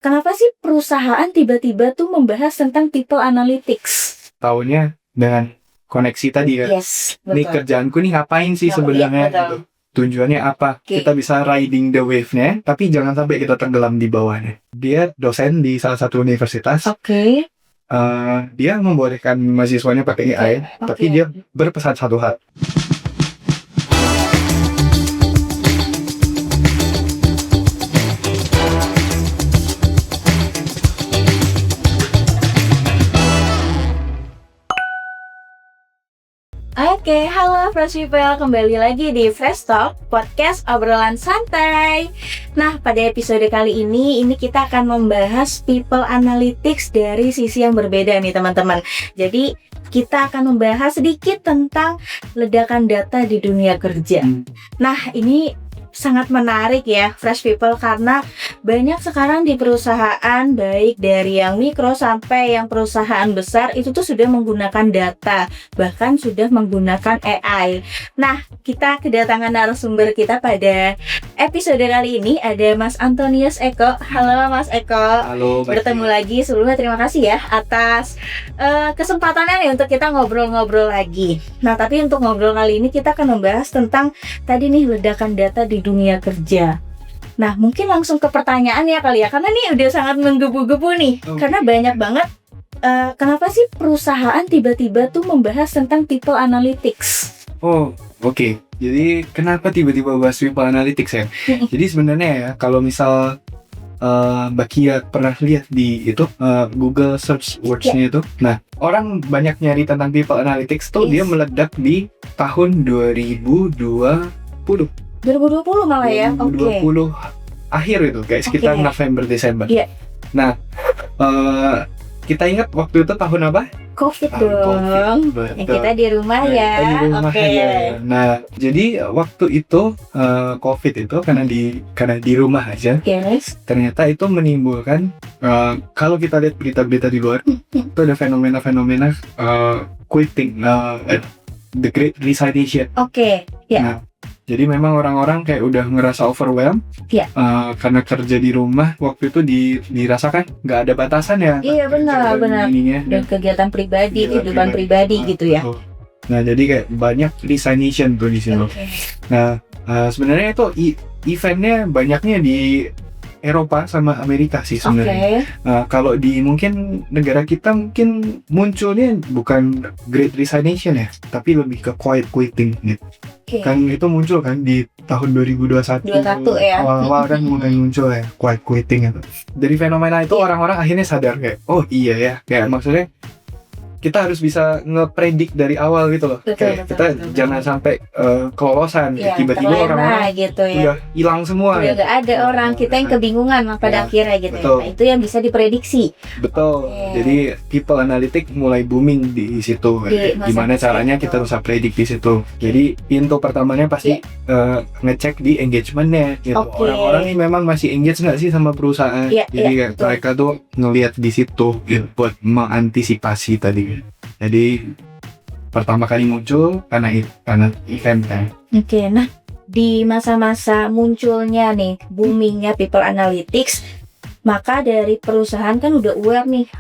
kenapa sih perusahaan tiba-tiba tuh membahas tentang people analytics? Taunya dengan koneksi tadi ya. Yes, Ini betul. kerjaanku nih ngapain sih sebenarnya Iya, betul. gitu. Tujuannya apa? Oke. Kita bisa riding the wave-nya, tapi jangan sampai kita tenggelam di bawahnya. Dia dosen di salah satu universitas. Oke. Dia membolehkan mahasiswanya pakai AI, tapi dia berpesan satu hal. Oke, halo Fresh People, kembali lagi di Fresh Talk, podcast obrolan santai. Nah, pada episode kali ini kita akan membahas people analytics dari sisi yang berbeda nih teman-teman. Jadi, kita akan membahas sedikit tentang ledakan data di dunia kerja. Nah, ini sangat menarik ya Fresh People, karena banyak sekarang di perusahaan, baik dari yang mikro sampai yang perusahaan besar, itu tuh sudah menggunakan data, bahkan sudah menggunakan AI. Nah, kita kedatangan narasumber kita pada episode kali ini, ada Mas Antonius Eko. Halo Mas Eko. Halo, bertemu lagi. Sebelumnya terima kasih ya atas kesempatannya nih untuk kita ngobrol-ngobrol lagi. Nah, tapi untuk ngobrol kali ini kita akan membahas tentang tadi nih ledakan data di dunia kerja. Nah, mungkin langsung ke pertanyaan ya kali ya, karena ini udah sangat menggebu-gebu nih. Karena banyak banget kenapa sih perusahaan tiba-tiba tuh membahas tentang people analytics? Oh, oke. Jadi kenapa tiba-tiba bahas people analytics ya? Jadi sebenarnya ya, kalau misal Mbak Kia pernah lihat di itu Google Search Words-nya itu. Nah, orang banyak nyari tentang people analytics tuh dia meledak di tahun 2020 malah ya. 2020 akhir itu, kayak sekitar November Desember. Iya. Nah, kita ingat waktu itu tahun apa? COVID dong. Betul. Yang kita di rumah ya. Kita di rumah ya. Nah, jadi waktu itu COVID itu karena di rumah aja. Yes. Ternyata itu menimbulkan kalau kita lihat berita-berita di luar itu ada fenomena-fenomena quitting, the Great Resignation. Oke. Ya. Nah, jadi memang orang-orang kayak udah ngerasa overwhelmed karena kerja di rumah waktu itu dirasakan nggak ada batasan ya. Iya, benar. Dan kegiatan pribadi, kehidupan pribadi gitu ya. Nah, jadi kayak banyak resignation tuh di sini. Nah, sebenarnya itu eventnya banyaknya di Eropa sama Amerika sih sebenarnya. Kalau di mungkin negara kita mungkin munculnya bukan Great Resignation ya, tapi lebih ke quiet quitting gitu. Kan itu muncul kan di tahun 2021 ya. Awal-awal kan mulai muncul ya quiet quitting itu. Dari fenomena itu orang-orang akhirnya sadar kayak, oh iya ya, kayak maksudnya kita harus bisa ngepredik dari awal gitu loh. Kayak kita jangan sampai kelolosan, tiba-tiba orang-orang gitu ya. udah hilang semua. Udah gak ada orang, kita yang kebingungan pada akhirnya gitu ya. Nah, itu yang bisa diprediksi. Betul. Jadi people analytics mulai booming di situ. Gimana caranya kita bisa predik di situ. Jadi pintu pertamanya pasti ngecek di engagementnya gitu. Orang-orang ini memang masih engage nggak sih sama perusahaan. Jadi mereka tuh ngelihat di situ gitu, buat mengantisipasi tadi. Jadi pertama kali muncul karena event kan. Oke, nah di masa-masa munculnya nih boomingnya people analytics, maka dari perusahaan kan udah aware nih,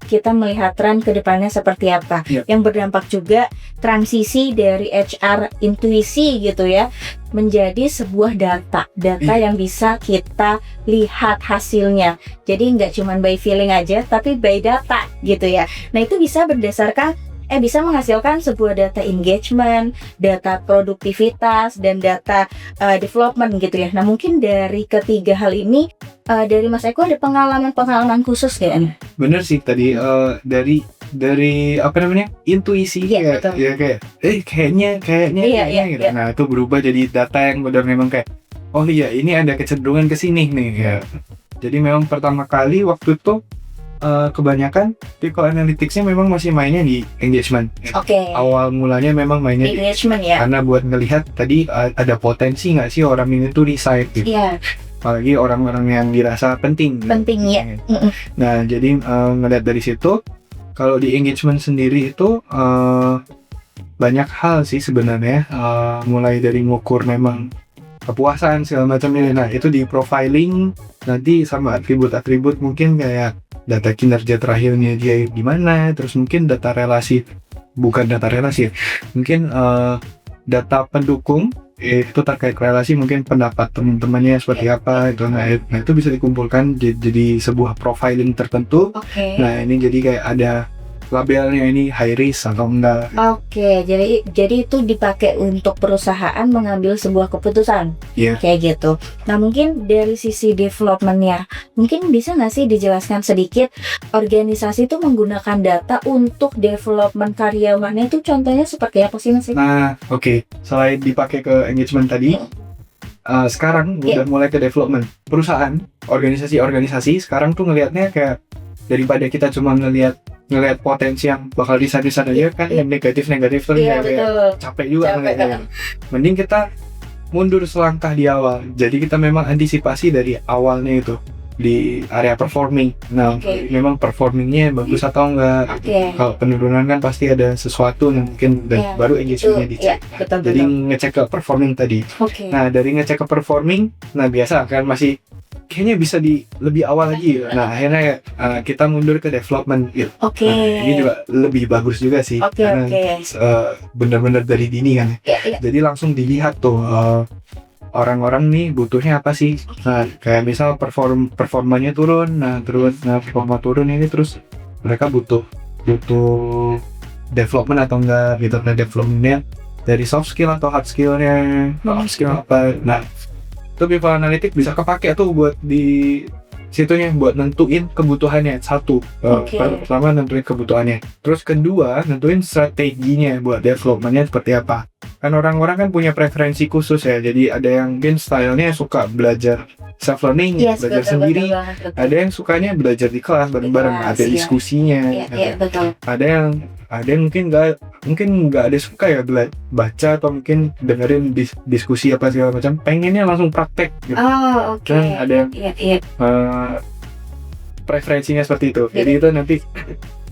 kita melihat tren ke depannya seperti apa. Yang berdampak juga transisi dari HR intuisi gitu ya menjadi sebuah data yang bisa kita lihat hasilnya. Jadi nggak cuma by feeling aja, tapi by data gitu ya. Nah, itu bisa berdasarkan bisa menghasilkan sebuah data engagement, data produktivitas, dan data development gitu ya. Nah, mungkin dari ketiga hal ini dari Mas Eko ada pengalaman khusus kan? Bener sih tadi dari apa namanya, intuisi kayak kayaknya gitu. Nah, itu berubah jadi data yang benar memang kayak, oh iya ini ada kecenderungan ke sini nih ya. Jadi memang pertama kali waktu itu kebanyakan people analytics-nya memang masih mainnya di engagement. Awal mulanya memang mainnya di engagement ya. Karena buat ngelihat tadi ada potensi nggak sih orang ini tuh resign gitu. Apalagi orang-orang yang dirasa penting ya. Nah, jadi ngelihat dari situ, kalau di engagement sendiri itu banyak hal sih sebenarnya, mulai dari ngukur memang kepuasan segala macamnya. Nah itu di profiling nanti sama atribut-atribut, mungkin kayak data kinerja terakhirnya dia gimana, terus mungkin data relasi, bukan data relasi, mungkin data pendukung itu terkait relasi, mungkin pendapat teman-temannya seperti apa itu. Nah itu bisa dikumpulkan jadi sebuah profiling tertentu. Nah ini jadi kayak ada labelnya, ini high risk atau enggak. Jadi itu dipakai untuk perusahaan mengambil sebuah keputusan. Kayak gitu. Nah mungkin dari sisi developmentnya, mungkin bisa nggak sih dijelaskan sedikit organisasi itu menggunakan data untuk development karyawannya itu contohnya seperti apa sih Mas? Nah selain dipakai ke engagement tadi, sekarang udah mulai ke development. Perusahaan, organisasi sekarang tuh ngelihatnya kayak, daripada kita cuma ngelihat potensi yang bakal desain aja kan, yang negatif tuh kayak capek juga ngeliatnya. Mending kita mundur selangkah di awal. Jadi kita memang antisipasi dari awalnya itu di area performing. Nah memang performingnya bagus atau enggak. Kalau penurunan kan pasti ada sesuatu yang mungkin baru engagementnya dicek. Jadi ngecek ke performing tadi. Nah dari ngecek ke performing, nah biasa kan masih kayaknya bisa di lebih awal lagi. Nah akhirnya kita mundur ke development gitu. Nah, ini juga lebih bagus juga sih, karena benar-benar dari dini kan. Jadi langsung dilihat tuh orang-orang nih butuhnya apa sih. Nah kayak misal performanya turun, performa turun ini, terus mereka butuh development atau enggak gitu. Nah developmentnya dari soft skill atau hard skillnya, soft skill apa. Nah itu people analytics bisa kepake tuh buat di situnya, buat nentuin kebutuhannya. Satu, pertama nentuin kebutuhannya, terus kedua nentuin strateginya buat developmentnya seperti apa. Kan orang-orang kan punya preferensi khusus ya, jadi ada yang mungkin stylenya suka belajar self learning, belajar sendiri, ada yang sukanya belajar di kelas bareng-bareng, ada diskusinya, ada yang mungkin nggak ada suka ya baca atau mungkin dengerin diskusi apa segala macam, pengennya langsung praktek gitu. Kan ada yang preferensinya seperti itu. Jadi itu nanti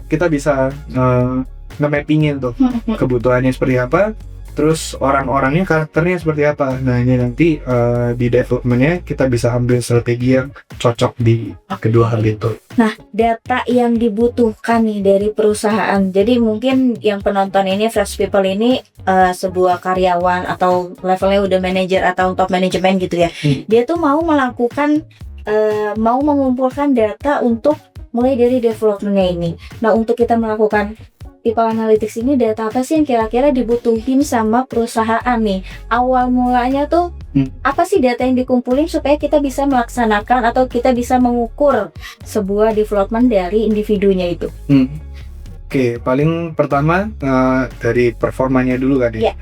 kita bisa nge-mappingin tuh kebutuhannya seperti apa, terus orang-orangnya karakternya seperti apa. Nah ini nanti di developmentnya kita bisa ambil strategi yang cocok di kedua hal itu. Nah data yang dibutuhkan nih dari perusahaan, jadi mungkin yang penonton ini, fresh people ini sebuah karyawan atau levelnya udah manajer atau top manajemen gitu ya, dia tuh mau melakukan mau mengumpulkan data untuk mulai dari developmentnya ini. Nah untuk kita melakukan people analytics ini, data apa sih yang kira-kira dibutuhin sama perusahaan nih? Awal mulanya tuh apa sih data yang dikumpulin supaya kita bisa melaksanakan atau kita bisa mengukur sebuah development dari individunya itu? Paling pertama dari performanya dulu kan ya.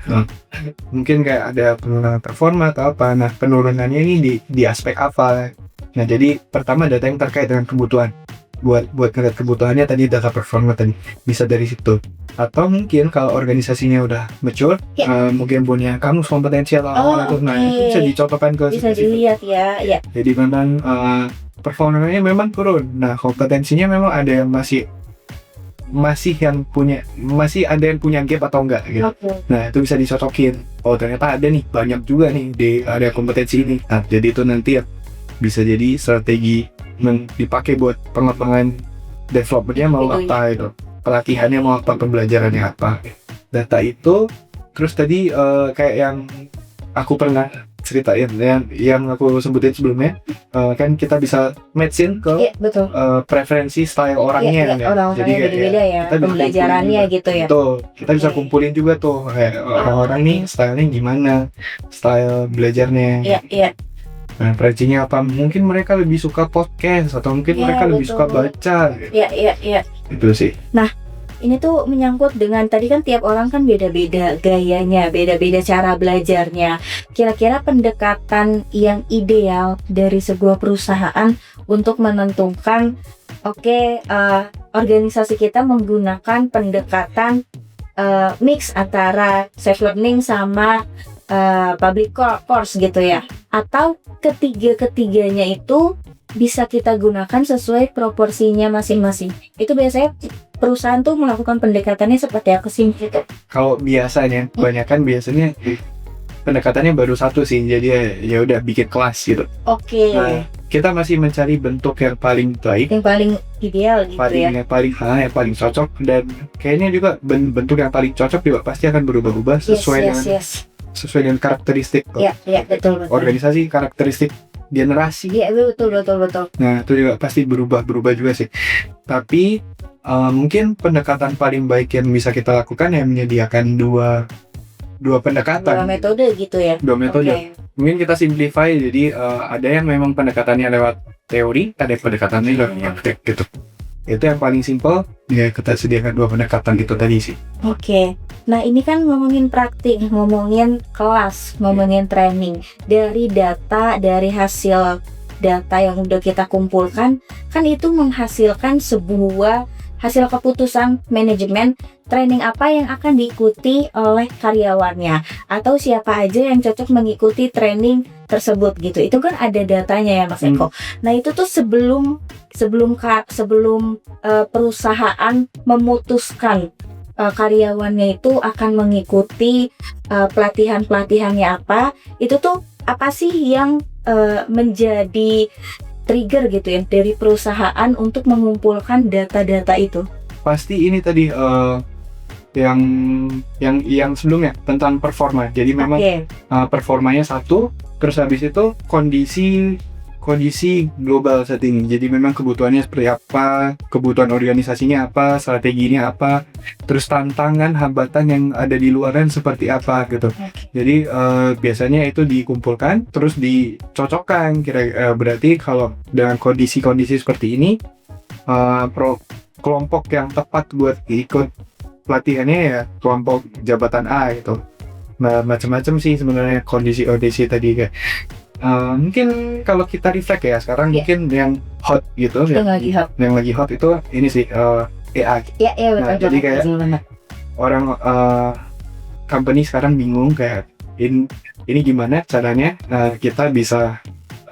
Mungkin kayak ada penurunan performa atau apa. Nah penurunannya ini di aspek apa? Nah jadi pertama data yang terkait dengan kebutuhan. Buat ngeliat kebutuhannya tadi, data performa tadi bisa dari situ. Atau mungkin kalau organisasinya udah mature, mungkin punya kamus kompetensi atau itu, nah itu bisa dicontohkan ke bisa dilihat ya. Jadi memang performanya memang turun. Nah kompetensinya memang ada yang masih ada yang punya gap atau enggak gitu. Nah itu bisa dicocokin. Oh ternyata ada nih, banyak juga nih di area kompetensi ini. Nah jadi itu nanti bisa jadi strategi yang dipakai buat pengembangan developmentnya mau apa itu, pelatihannya mau apa, pembelajarannya apa. Data itu, terus tadi kayak yang aku pernah ceritain, yang aku sebutin sebelumnya, kan kita bisa match-in ke preferensi style orangnya. Jadi beda-beda ya, pembelajarannya gitu ya. Tuh, kita bisa kumpulin juga tuh orang-orang nih stylenya gimana, style belajarnya. Nah, preferensinya apa? Mungkin mereka lebih suka podcast atau mungkin mereka lebih suka baca. Itu sih. Nah, ini tuh menyangkut dengan tadi kan tiap orang kan beda-beda gayanya, beda-beda cara belajarnya. Kira-kira pendekatan yang ideal dari sebuah perusahaan untuk menentukan organisasi kita menggunakan pendekatan mix antara self learning sama public course gitu ya, atau ketiganya itu bisa kita gunakan sesuai proporsinya masing-masing. Itu biasanya perusahaan tuh melakukan pendekatannya seperti apa sih gitu? Kalau biasanya, kebanyakan biasanya pendekatannya baru satu sih, jadi ya udah bikin kelas gitu. Oke. Nah, kita masih mencari bentuk yang paling baik, Yang paling ideal gitu ya. yang paling cocok, dan kayaknya juga bentuk yang paling cocok juga pasti akan berubah-ubah sesuai dengan karakteristik Betul. organisasi, karakteristik generasi. Iya, betul. Nah, itu juga pasti berubah juga sih. Tapi mungkin pendekatan paling baik yang bisa kita lakukan yang menyediakan dua pendekatan. Dua metode gitu ya. Dua metode. Oke. Mungkin kita simplify, jadi ada yang memang pendekatannya lewat teori, ada yang pendekatannya lewat praktek gitu. Itu yang paling simpel, ya kita sediakan dua pendekatan itu tadi sih. Oke. Nah, ini kan ngomongin praktik, ngomongin kelas, ngomongin training. Dari data, dari hasil data yang udah kita kumpulkan, kan itu menghasilkan sebuah hasil keputusan manajemen training apa yang akan diikuti oleh karyawannya atau siapa aja yang cocok mengikuti training tersebut gitu. Itu kan ada datanya ya Mas Eko. Nah, itu tuh sebelum perusahaan memutuskan karyawannya itu akan mengikuti pelatihannya apa, itu tuh apa sih yang menjadi trigger gitu ya dari perusahaan untuk mengumpulkan data-data itu? Pasti ini tadi yang sebelumnya tentang performa. Jadi memang performanya satu, terus habis itu kondisi global saat ini. Jadi memang kebutuhannya seperti apa, kebutuhan organisasinya apa, strateginya apa, terus tantangan, hambatan yang ada di luaran seperti apa gitu. Jadi biasanya itu dikumpulkan, terus dicocokkan. Berarti kalau dengan kondisi-kondisi seperti ini, kelompok yang tepat buat ikut pelatihannya ya kelompok jabatan A gitu. Nah, macam-macam sih sebenarnya kondisi tadi kayak. Mungkin kalau kita reflect ya sekarang mungkin yang hot gitu yang lagi hot itu ini sih AI. Iya betul. Nah, jadi kayak orang company sekarang bingung kayak ini gimana caranya kita bisa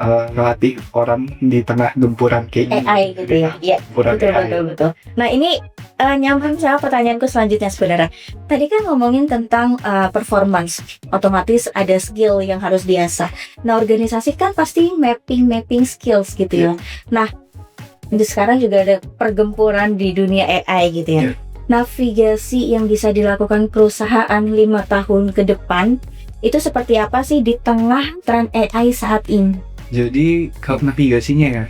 ngelatih orang di tengah gempuran kayak AI gitu ya. Iya. Betul. Nah, ini nyambung sama pertanyaanku selanjutnya sebenarnya. Tadi kan ngomongin tentang performance, otomatis ada skill yang harus diasah. Nah, organisasi kan pasti mapping skills gitu ya. Nah, sekarang juga ada pergempuran di dunia AI gitu ya. Navigasi yang bisa dilakukan perusahaan 5 tahun ke depan itu seperti apa sih di tengah tren AI saat ini? Jadi kalau navigasinya ya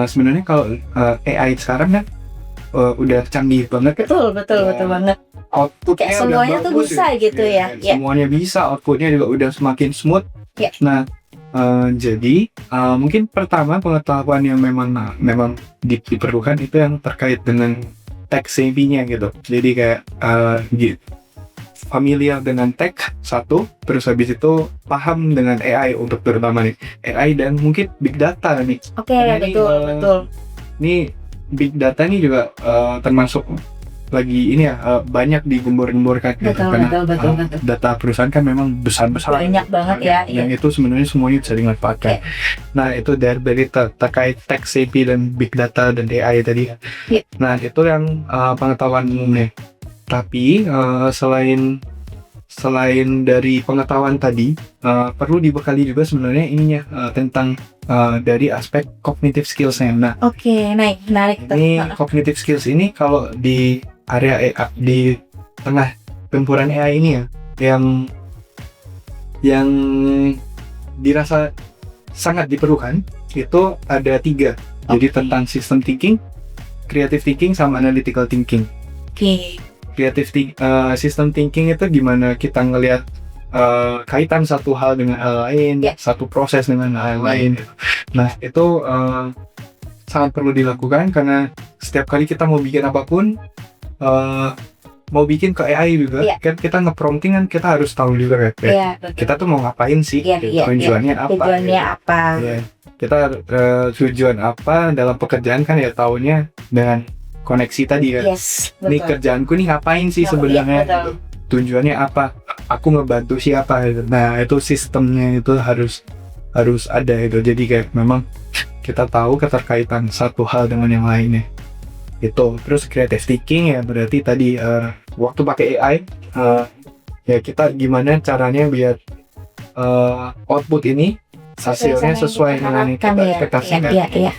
sebenarnya kalau AI sekarang kan udah canggih banget. Betul banget. Outputnya kayak semuanya tuh bagus, bisa gitu ya. Semuanya bisa, outputnya juga udah semakin smooth. Nah, jadi mungkin pertama pengetahuan yang memang diperlukan itu yang terkait dengan tech savvy-nya gitu. Jadi kayak familiar dengan tech satu, terus habis itu paham dengan AI untuk terutama nih AI dan mungkin big data nih. Oke, betul. Ini big data nih juga termasuk lagi ini ya banyak digembor-gemborkan gitu. Karena data perusahaan kan memang besar-besar. Banyak banget ya. Yang itu sebenarnya semuanya bisa dimanfaatkan. Nah, itu dari berita terkait tech savvy dan big data dan AI tadi. Nah, itu yang pengetahuan umumnya. Tapi selain dari pengetahuan tadi, perlu dibekali juga sebenarnya ininya tentang dari aspek cognitive skills-nya. Nah, menarik. Ini cognitive skills ini kalau di area AI, di tengah gempuran AI ini ya, yang dirasa sangat diperlukan itu ada 3. Jadi tentang system thinking, creative thinking, sama analytical thinking. System thinking itu gimana kita ngelihat kaitan satu hal dengan hal lain, satu proses dengan hal lain. Nah, itu sangat perlu dilakukan karena setiap kali kita mau bikin apapun, mau bikin ke AI juga, kan kita nge-prompting kan kita harus tahu juga kan, kita tuh mau ngapain sih, tujuannya apa. Kita tujuan apa dalam pekerjaan kan ya taunya dengan koneksi tadi kan. Ini kerjaanku nih ngapain sih sebenarnya? Tujuannya apa? Aku ngebantu siapa? Nah, itu sistemnya itu harus ada itu. Jadi kayak memang kita tahu keterkaitan satu hal dengan yang lainnya. Itu. Terus creative thinking ya berarti tadi waktu pakai AI ya kita gimana caranya biar output ini hasilnya sesuai dengan yang kita ekspektasikan. Iya.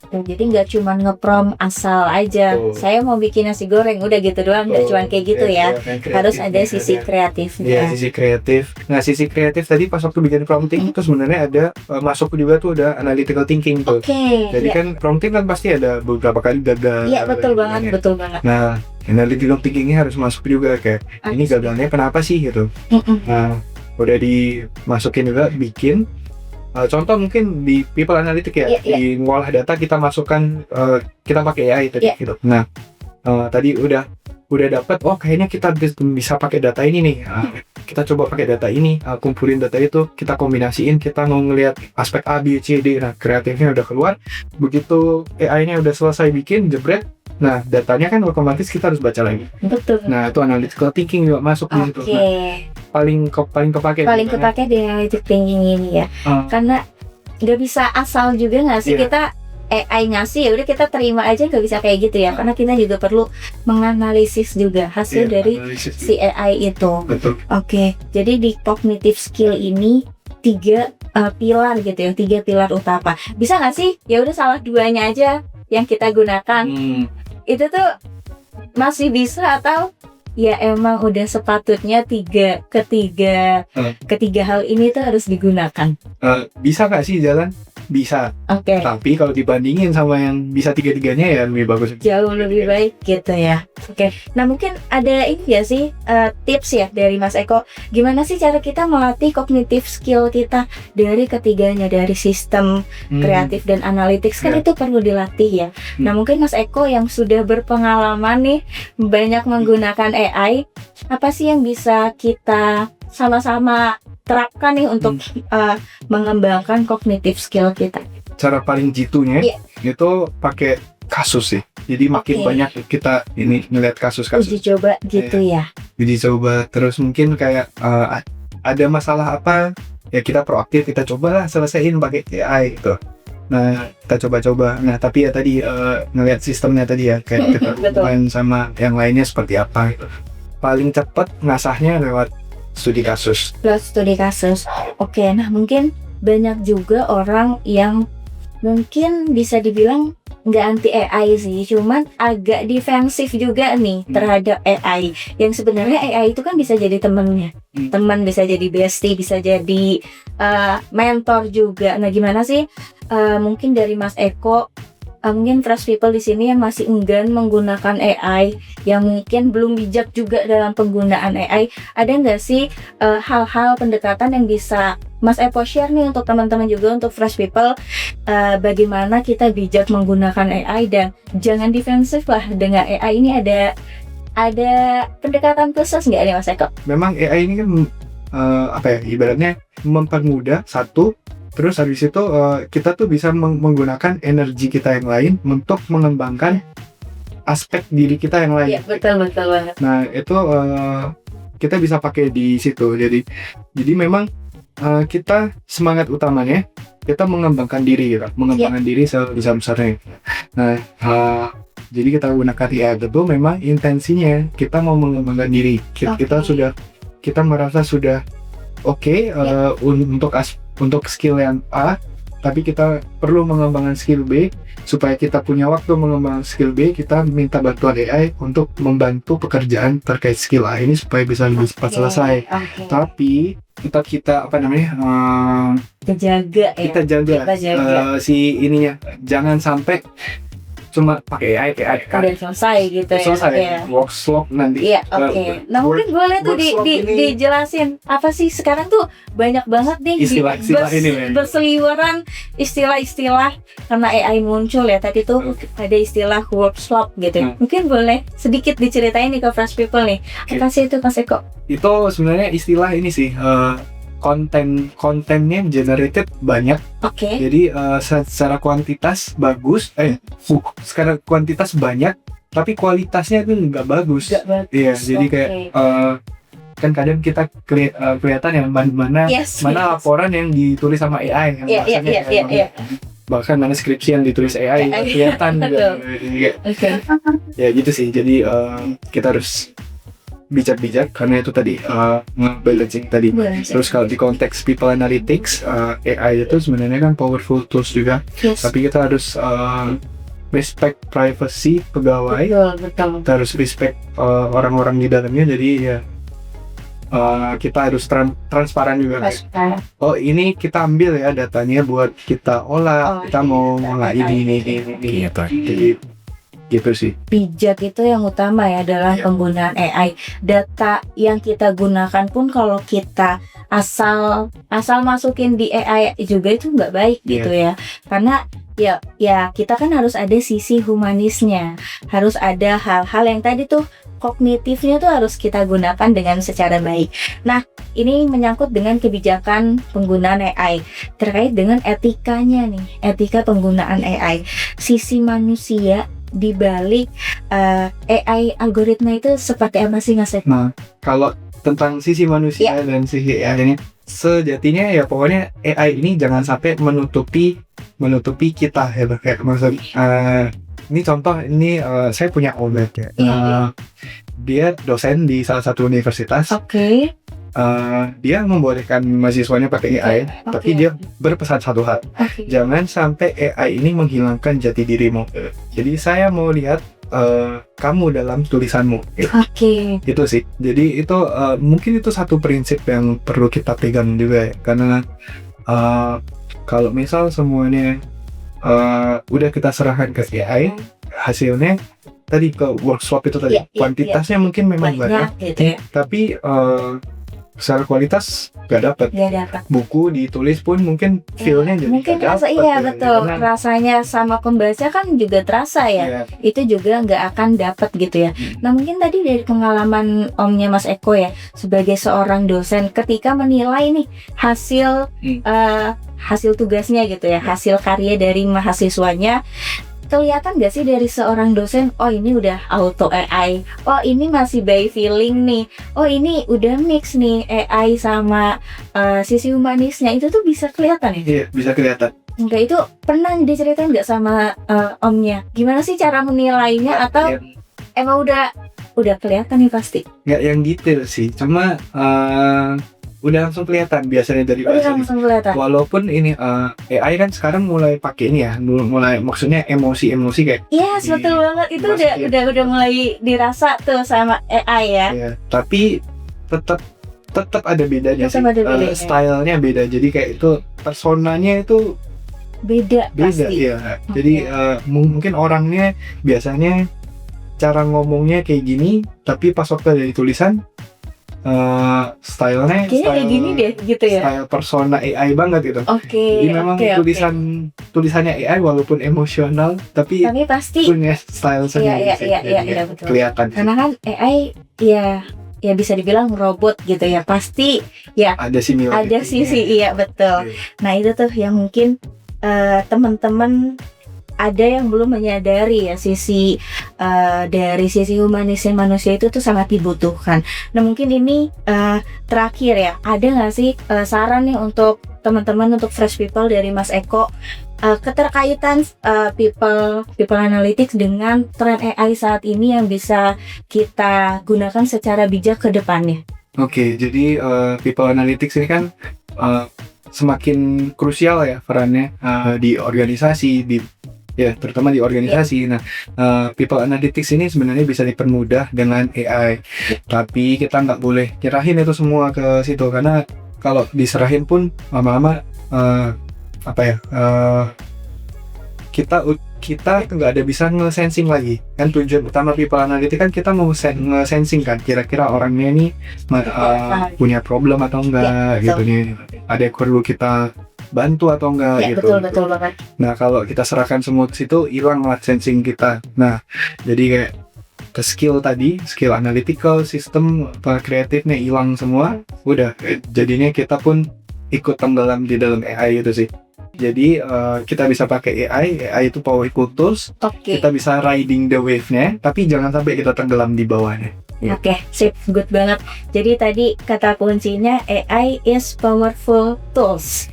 Jadi nggak cuma nge-prompt asal aja. Saya mau bikin nasi goreng, udah gitu doang. Nggak cuma kayak gitu ya. Harus ada sisi kreatifnya. Iya, sisi kreatif. Nah, sisi kreatif tadi pas waktu bikin prompting itu sebenarnya ada masuk juga tuh ada analytical thinking tuh. Jadi kan prompting kan pasti ada beberapa kali gagal. Iya, betul banget. Nah, analytical thinkingnya harus masuk juga kayak ini gagalnya kenapa sih gitu. Nah, udah dimasukin juga bikin. Contoh mungkin di people analytic ya, di ngolah data kita masukkan, kita pakai AI tadi gitu. Nah, tadi udah dapat, kayaknya kita bisa pakai data ini nih. Kita coba pakai data ini, kumpulin data itu, kita kombinasiin, kita mau ngelihat aspek A, B, C, D. Nah, kreatifnya udah keluar. Begitu AI-nya udah selesai bikin, jebret. Nah, datanya kan otomatis kita harus baca lagi. Betul. Nah, itu analytical thinking juga masuk di situ. Nah, paling kepake di analytical thinking ini ya. Karena nggak bisa asal juga nggak sih kita AI ngasih ya udah kita terima aja, nggak bisa kayak gitu ya. Karena kita juga perlu menganalisis juga hasil dari si AI itu. Betul. Jadi di cognitive skill ini 3 pilar gitu ya, 3 pilar utama. Bisa nggak sih? Ya udah salah 2-nya aja yang kita gunakan. Itu tuh masih bisa atau ya emang udah sepatutnya ketiga hal ini tuh harus digunakan? Bisa nggak sih jalan? Bisa. Tapi kalau dibandingin sama yang bisa 3-3-nya ya lebih bagus. Jauh lebih baik gitu ya. Nah mungkin ada ini ya sih tips ya dari Mas Eko. Gimana sih cara kita melatih cognitive skill kita dari ketiganya, dari sistem kreatif dan analytics kan itu perlu dilatih ya. Nah mungkin Mas Eko yang sudah berpengalaman nih banyak menggunakan AI, apa sih yang bisa kita sama-sama terapkan nih untuk mengembangkan cognitive skill kita? Cara paling jitunya itu pakai kasus sih. Jadi makin banyak kita ini ngeliat kasus-kasus. Uji coba gitu ya. Uji coba terus mungkin kayak ada masalah apa ya kita proaktif, kita cobalah selesaiin pakai AI gitu. Nah kita coba-coba. Nah tapi ya tadi ngeliat sistemnya tadi ya kayak kita main sama yang lainnya seperti apa gitu. Paling cepat ngasahnya lewat studi kasus. Nah mungkin banyak juga orang yang mungkin bisa dibilang nggak anti AI sih, cuman agak defensif juga nih terhadap AI. Yang sebenarnya AI itu kan bisa jadi temennya, teman, bisa jadi bestie, bisa jadi mentor juga. Nah gimana sih mungkin dari Mas Eko, mungkin fresh people di sini yang masih enggan menggunakan AI, yang mungkin belum bijak juga dalam penggunaan AI, ada nggak sih hal-hal pendekatan yang bisa Mas Eko share nih untuk teman-teman juga, untuk fresh people, bagaimana kita bijak menggunakan AI dan jangan defensif lah dengan AI ini? Ada pendekatan khusus nggak nih Mas Eko? Memang AI ini kan ibaratnya mempermudah satu. Terus habis itu kita tuh bisa menggunakan energi kita yang lain untuk mengembangkan aspek diri kita yang lain. Iya, betul banget. Nah itu kita bisa pakai di situ. Jadi memang kita semangat utamanya kita mengembangkan diri gitu, diri sebesar-besarnya. Nah jadi kita gunakan AI itu memang intensinya kita mau mengembangkan diri. Kita merasa sudah untuk skill yang A, tapi kita perlu mengembangkan skill B. Supaya kita punya waktu mengembangkan skill B, kita minta bantuan AI untuk membantu pekerjaan terkait skill A ini supaya bisa lebih cepat selesai. Tapi tetap kita kita jaga si ininya, jangan sampai cuma pakai AI udah selesai gitu ya. Workshop nanti. Nah mungkin boleh tuh dijelasin apa sih sekarang tuh banyak banget nih istilah-istilah ini berseliweran istilah-istilah karena AI muncul ya. Tadi tuh ada istilah workshop gitu. Mungkin boleh sedikit diceritain nih ke fresh people nih, apa sih itu Mas Eko? Itu sebenarnya istilah ini sih, kontennya generated banyak. Jadi secara kuantitas bagus, secara kuantitas banyak, tapi kualitasnya itu nggak bagus. Iya, jadi kayak kan kadang kita kelihatan ya mana laporan yang ditulis sama AI, bahkan mana skripsi yang ditulis AI kelihatan. Ya gitu sih. Jadi kita harus bijak-bijak karena itu tadi nge-balancing tadi. Terus kalau di konteks people analytics, AI itu sebenarnya kan powerful tools juga, tapi kita harus respect privacy pegawai, betul. kita harus respect orang-orang di dalamnya. Jadi ya kita harus transparan juga. Oh ini kita ambil ya datanya buat kita olah, kita mau ngolah ini gitu. Jadi gitu sih. Bijak itu yang utama ya dalam penggunaan AI. Data yang kita gunakan pun kalau kita asal masukin di AI juga itu nggak baik gitu ya. Karena ya kita kan harus ada sisi humanisnya, harus ada hal-hal yang tadi tuh kognitifnya tuh harus kita gunakan dengan secara baik. Nah, ini menyangkut dengan kebijakan penggunaan AI terkait dengan etikanya nih, etika penggunaan AI. Sisi manusia di balik AI algoritma itu seperti apa sih Mas Eko? Nah, kalau tentang sisi manusia dan sisi AI-nya, sejatinya ya pokoknya AI ini jangan sampai menutupi kita ya, kayak maksud ini contoh ini saya punya obat ya. Dia dosen di salah satu universitas. Dia membolehkan mahasiswanya pakai AI, tapi dia berpesan satu hal, jangan sampai AI ini menghilangkan jati dirimu. Jadi saya mau lihat kamu dalam tulisanmu. Itu sih. Jadi itu mungkin itu satu prinsip yang perlu kita pegang juga ya, karena kalau misal semuanya udah kita serahkan ke AI, hasilnya tadi ke workshop itu tadi kuantitasnya mungkin memang banyak gitu ya. Tapi secara kualitas gak dapat. Buku ditulis pun mungkin feel-nya jadi mungkin gak dapet. Betul. Rasanya sama pembaca kan juga terasa ya. Itu juga nggak akan dapat gitu ya. Nah mungkin tadi dari pengalaman omnya Mas Eko ya, sebagai seorang dosen ketika menilai nih hasil tugasnya gitu ya, hasil karya dari mahasiswanya, kelihatan gak sih dari seorang dosen, oh ini udah auto AI, oh ini masih by feeling nih, oh ini udah mix nih AI sama sisi humanisnya, itu tuh bisa kelihatan ya? Iya, bisa kelihatan. Enggak, itu pernah diceritain nggak sama omnya? Gimana sih cara menilainya, atau emang udah kelihatan nih pasti? Nggak yang detail sih, cuma udah langsung kelihatan biasanya dari langsung kelihatan. Walaupun ini AI kan sekarang mulai pakai ini ya, mulai maksudnya emosi kayak. Betul banget, itu udah mulai dirasa tuh sama AI ya. Tapi tetap ada bedanya sih. Stylenya beda, jadi kayak itu personanya itu beda pasti. Jadi mungkin orangnya biasanya cara ngomongnya kayak gini, tapi pas waktu dari tulisan stylenya kayak gini deh gitu ya, style persona AI banget gitu. Jadi memang tulisannya AI walaupun emosional tapi pasti punya style sendiri. Betul. Kelihatan karena kan AI ya bisa dibilang robot gitu ya, pasti ya ada sisi betul. Nah itu tuh yang mungkin teman-teman ada yang belum menyadari ya, sisi dari sisi humanisnya manusia itu tuh sangat dibutuhkan. Nah mungkin ini terakhir ya, ada nggak sih saran nih untuk teman-teman, untuk fresh people dari Mas Eko, keterkaitan people analytics dengan tren AI saat ini yang bisa kita gunakan secara bijak ke depannya? Jadi people analytics ini kan semakin krusial ya perannya di organisasi, terutama di organisasi. Nah, people analytics ini sebenarnya bisa dipermudah dengan AI. Tapi kita nggak boleh nyerahin itu semua ke situ, karena kalau diserahin pun lama-lama kita nggak ada bisa nge-sensing lagi. Kan tujuan utama people analytics kan kita mau nge-sensing kan, kira-kira orangnya ini punya problem atau enggak gitu nih. Ada yang perlu kita bantu atau enggak gitu. Betul banget. Nah kalau kita serahkan semua ke situ, hilang lah sensing kita. Nah jadi kayak ke skill analytical, sistem kreatifnya hilang semua. Udah jadinya kita pun ikut tenggelam di dalam AI itu sih. Jadi kita bisa pakai AI itu powerful tools. Kita bisa riding the wave-nya, tapi jangan sampai kita tenggelam di bawahnya. Sip, good banget. Jadi tadi kata kuncinya AI is powerful tools.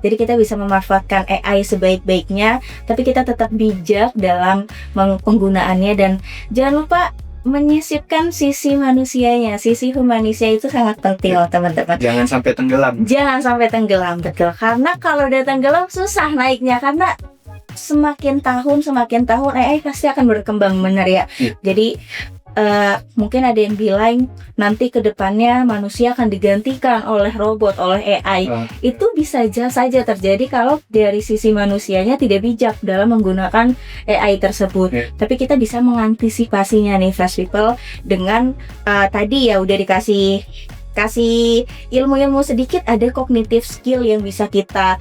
Jadi kita bisa memanfaatkan AI sebaik-baiknya, tapi kita tetap bijak dalam penggunaannya, dan jangan lupa menyisipkan sisi manusianya, sisi humanisnya itu sangat penting loh teman-teman. Jangan sampai tenggelam. Jangan sampai tenggelam, betul. Karena kalau udah tenggelam susah naiknya, karena semakin tahun AI pasti akan berkembang, benar ya. Jadi mungkin ada yang bilang nanti ke depannya manusia akan digantikan oleh robot, oleh AI. Itu bisa saja terjadi kalau dari sisi manusianya tidak bijak dalam menggunakan AI tersebut. Tapi kita bisa mengantisipasinya nih Fresh People dengan tadi ya udah dikasih ilmu-ilmu sedikit, ada cognitive skill yang bisa kita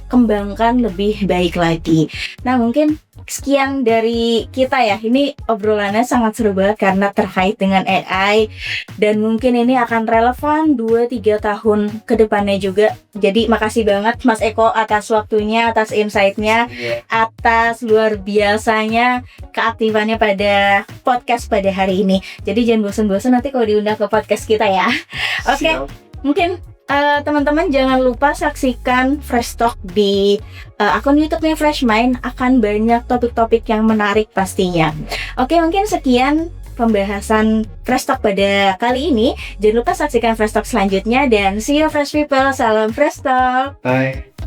kembangkan lebih baik lagi. Nah mungkin sekian dari kita ya. Ini obrolannya sangat seru banget karena terkait dengan AI, dan mungkin ini akan relevan 2-3 tahun ke depannya juga. Jadi makasih banget Mas Eko atas waktunya, atas insight-nya, atas luar biasanya keaktifannya pada podcast pada hari ini. Jadi jangan bosan-bosan nanti kalau diundang ke podcast kita ya. Oke. Mungkin teman-teman jangan lupa saksikan Fresh Talk di akun YouTube-nya Fresh Mind, akan banyak topik-topik yang menarik pastinya. Oke, mungkin sekian pembahasan Fresh Talk pada kali ini. Jangan lupa saksikan Fresh Talk selanjutnya, dan see you Fresh People. Salam Fresh Talk. Bye.